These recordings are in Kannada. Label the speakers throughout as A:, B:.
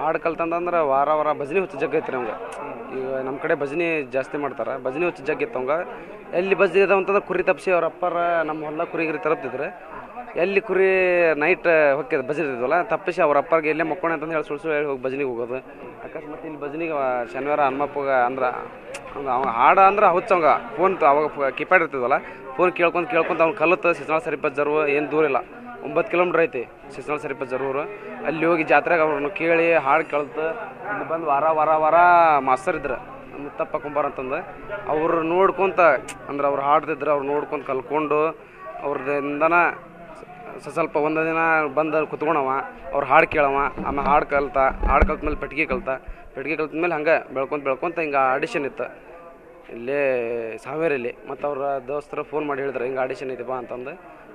A: ಹಾಡು ಕಲ್ತಂದ್ರೆ ವಾರ ವಾರ ಭಜನೆ ಹುಚ್ಚು ಜಗ್ಗ ಐತ್ರಿ ಅವಂಗೆ. ಈಗ ನಮ್ಮ ಕಡೆ ಭಜನೆ ಜಾಸ್ತಿ ಮಾಡ್ತಾರೆ, ಭಜನೆ ಹುಚ್ಚು ಜಗ್ಗ ಇತ್ತು ಅವಂಗೆ. ಎಲ್ಲಿ ಭಜನೆ ಇದಾವ ಅಂತಂದ್ರೆ ಕುರಿ ತಪ್ಪಿಸಿ ಅವ್ರ ಅಪ್ಪರ ನಮ್ಮ ಹೊಲ ಕುರಿಗಿರಿ ತರಪ್ತಿದ್ರೆ ಎಲ್ಲಿ ಕುರಿ ನೈಟ್ ಹೊಕ್ಕಿದ ಭಜನೆ ಇರ್ತಿದ್ವಲ್ಲ ತಪ್ಪಿಸಿ ಅವ್ರ ಅಪ್ಪಗೆ ಎಲ್ಲೇ ಮಕ್ಕೋಣ ಅಂತಂದು ಹೇಳಿ ಸುಳ್ಳು ಹೇಳಿ ಹೋಗಿ ಭಜನೆಗೆ ಹೋಗೋದು. ಅಕಸ್ಮಾತ್ ಇಲ್ಲಿ ಭಜನೆಗೆ ಶನಿವಾರ ಹನುಮಪ್ಪಗೆ ಅಂದ್ರೆ ಅವ ಹಾಡು ಅಂದ್ರೆ ಹುಚ್ಚವಂಗ ಫೋನ್ ಅವಾಗ ಕೀಪ್ಯಾಡ್ ಇರ್ತಿದ್ವಲ್ಲ ಫೋನ್ ಕೇಳ್ಕೊಂತ ಅವ್ನು ಕಲಿತು ಸಿಸ್ನಾಳ ಸರಿಪತ್ ಜರ್ವ ಏನು ದೂರ ಇಲ್ಲ, 9 ಕಿಲೋಮೀಟ್ರ್ ಐತಿ ಸಿಸ್ನಾಳ ಸರಿಪತ್ ಜರ್ವರು. ಅಲ್ಲಿ ಹೋಗಿ ಜಾತ್ರೆಗೆ ಅವ್ರನ್ನ ಕೇಳಿ ಹಾಡು ಕೇಳ್ತು ಇಲ್ಲಿ ಬಂದು ವಾರ ಮಾಸ್ತರ್ ಇದ್ರು ಮುತ್ತಪ್ಪ ಕುಂಬಾರ ಅಂತಂದು ಅವ್ರು ನೋಡ್ಕೊತ ಅಂದ್ರೆ ಅವ್ರು ಹಾಡ್ತಿದ್ರು ಅವ್ರು ನೋಡ್ಕೊಂಡು ಕಲ್ಕೊಂಡು ಅವ್ರದಿಂದನ ಸ್ವಲ್ಪ ಒಂದು ದಿನ ಬಂದು ಕುತ್ಕೊಳವ ಅವ್ರು ಹಾಡು ಕೇಳವ. ಆಮೇಲೆ ಹಾಡು ಕಲ್ತ್ಮೇಲೆ ಪೆಟ್ಟಿಗೆ ಕಲ್ತ್ಮೇಲೆ ಹಂಗೆ ಬೆಳ್ಕೊಂತ ಹಿಂಗೆ ಆಡಿಷನ್ ಇತ್ತು ಇಲ್ಲೇ ಸಾವೇರಲ್ಲಿ. ಮತ್ತು ಅವ್ರ ದೋಸ್ತರು ಫೋನ್ ಮಾಡಿ ಹೇಳಿದ್ರು ಹಿಂಗೆ ಆಡಿಷನ್ ಐತಿ ಬಾ ಅಂತಂದು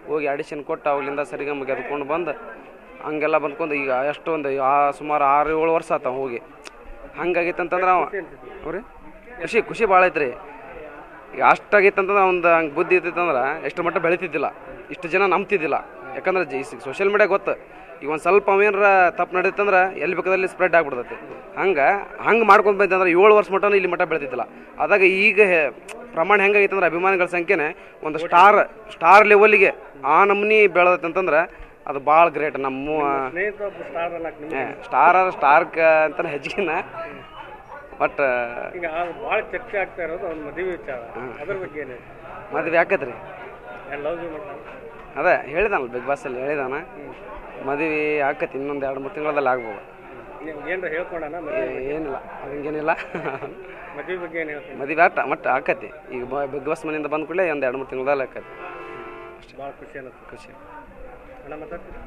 A: ಹೋಗಿ ಆಡಿಷನ್ ಕೊಟ್ಟು ಅವಾಗಲಿಂದ ಸರಿಗಮ್ಮ ಗೆದ್ಕೊಂಡು ಬಂದು ಹಂಗೆಲ್ಲ ಬಂದ್ಕೊಂಡು ಈಗ ಎಷ್ಟೊಂದು ಸುಮಾರು 6-7 ವರ್ಷ ಆತ ಹೋಗಿ. ಹಂಗಾಗಿತ್ತು ಅಂತಂದ್ರೆ ಅವ್ರಿ ಖುಷಿ ಭಾಳ ಐತ್ರಿ. ಈಗ ಅಷ್ಟಾಗಿತ್ತು ಅಂತಂದ್ರೆ ಅವ್ನು ಹಂಗೆ ಬುದ್ಧಿ ಇತ್ತಂದ್ರೆ ಎಷ್ಟು ಮಟ್ಟ ಬೆಳಿತಿದ್ದಿಲ್ಲ, ಇಷ್ಟು ಜನ ನಂಬ್ತಿದ್ದಿಲ್ಲ. ಯಾಕಂದ್ರೆ ಸೋಷಿಯಲ್ ಮೀಡಿಯಾ ಗೊತ್ತು ಈಗ ಒಂದು ಸ್ವಲ್ಪ ಅವೇನಾರ ತಪ್ಪು ನಡೀತಂದ್ರೆ ಎಲ್ಲಿ ಬೇಕಾದಲ್ಲಿ ಸ್ಪ್ರೆಡ್ ಆಗಿಬಿಡ್ತೈತಿ. ಹಂಗೆ ಮಾಡ್ಕೊಂಡು ಬಂತಂದ್ರೆ 7 ವರ್ಷ ಮಟ್ಟನೂ ಇಲ್ಲಿ ಮಟ್ಟ ಬೆಳಿತಿದ್ದಿಲ್ಲ. ಅದಾಗ ಈಗ ಪ್ರಮಾಣ ಹೆಂಗಾಗಿತ್ತು ಅಂದ್ರೆ ಅಭಿಮಾನಿಗಳ ಸಂಖ್ಯೆನೇ ಒಂದು ಸ್ಟಾರ್ ಲೆವೆಲಿಗೆ ಆ ನಮ್ನಿ ಬೆಳೆದೈತೆ ಅಂತಂದ್ರೆ ಅದು ಭಾಳ ಗ್ರೇಟ್. ನಮ್ಮ ಸ್ಟಾರ್ಕ ಅಂತ ಹೆಚ್ಚಿನ ಬಟ್
B: ಈಗ ಭಾಳ ಚರ್ಚೆ ಆಗ್ತಾ ಇರೋದು ಒಂದು ಮದುವೆ ವಿಚಾರ, ಅದ್ರ ಬಗ್ಗೆ ಏನು
A: ಮದುವೆ ಆಕತ್ರಿ? ಅದೇ ಹೇಳಿದಾನಲ್ಲ ಬಿಗ್ ಬಾಸಲ್ಲಿ ಹೇಳಿದಾನ ಮದುವೆ ಆಕತಿ ಇನ್ನೊಂದು 2-3 ತಿಂಗಳಲ್ಲಿ ಆಗ್ಬೋದು.
B: ಏನಾರ ಹೇಳ್ಕೊಂಡಾನ?
A: ಏನಿಲ್ಲ ಹಂಗೇನಿಲ್ಲ.
B: ಮದುವೆ ಬಗ್ಗೆ ಏನು ಹೇಳ್ತೀನಿ?
A: ಮದುವೆ ಮಟ್ಟ ಆಕತಿ ಈಗ ಬಿಗ್ ಬಾಸ್ ಮನೆಯಿಂದ ಬಂದ ಕೂಡಲೇ ಒಂದು 2-3 ತಿಂಗಳಲ್ಲಿ ಆಕತಿ.
B: ಭಾಳ ಖುಷಿ ಅನ್ನಿಸ್ತು.
A: ಖುಷಿ
B: ಅಣ್ಣ ಮಾತಾಡ್ತೀನಿ.